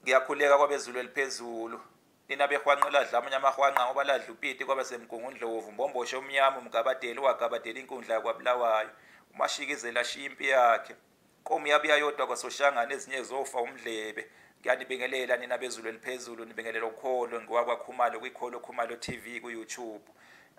Ngiyakhuleka kwabezulu eliphezulu. Nina behwanqela dla amanye amahwanqa ngoba ladla upiti kwaba semgungundlovu, mbombosho omnyama umgabadeli wagabadela inkundla yakwabulawayo. Umashikizela ashiya impi yakhe. Nkomo yabuya yodwa kwasoshangane ezinye zofa umdlebe. Ngiyanibingelela nina bezulu eliphezulu, nibingelela ukholo ngiwakwaKhumalo kwiKholo Khumalo TV ku-YouTube.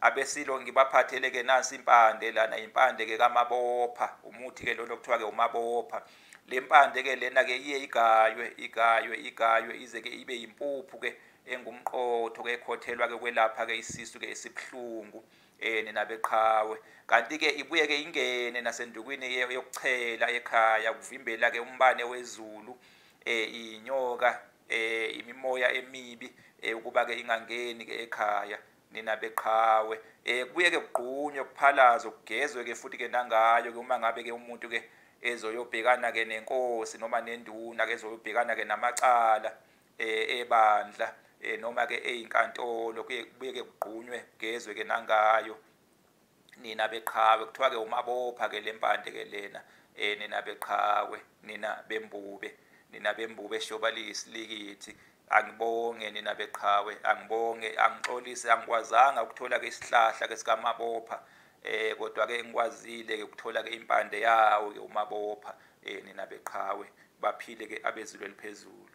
Abesilo ngibaphathele-ke nansi impande lana, impande-ke kaMabopha, umuthi-ke lona okuthiwa-ke uMabopha. Le mpande-ke lena-ke iye igaywe ize-ke ibe yimpuphu-ke engumqotho-ke ekhothelwa-ke kwelapha-ke isisu-ke esibuhlungu nina beqhawe. Kanti-ke ibuye-ke ingene nasendukwini yokuchela ekhaya kuvimbela-ke umbane wezulu, inyoka, imimoya emibi ukuba-ke ingangeni-ke ekhaya nina beqhawe. Kubuye-ke kugqunywe kuphalazwe kugezwe-ke futhi-ke nangayo-ke uma ngabe-ke umuntu-ke ezoyobhekana-ke nenkosi noma nenduna-ke ezoyobhekana-ke namacala ebandla noma-ke ey'nkantolo. Kubuye-ke kugqunywe kugezwe-ke nangayo nina beqhawe. Kuthiwa-ke uMabopha-ke le mpande-ke lena nina beqhawe, nina bembube eshoba liyisilikithi. Angibonge nina beqhawe, angibonge, angixolise, angikwazanga ukuthola-ke isihlahla-ke sikaMabopha, kodwa-ke ngikwazile-ke ukuthola-ke impande yawo-ke uMabopha nina beqhawe. Baphile-ke abezulu eliphezulu.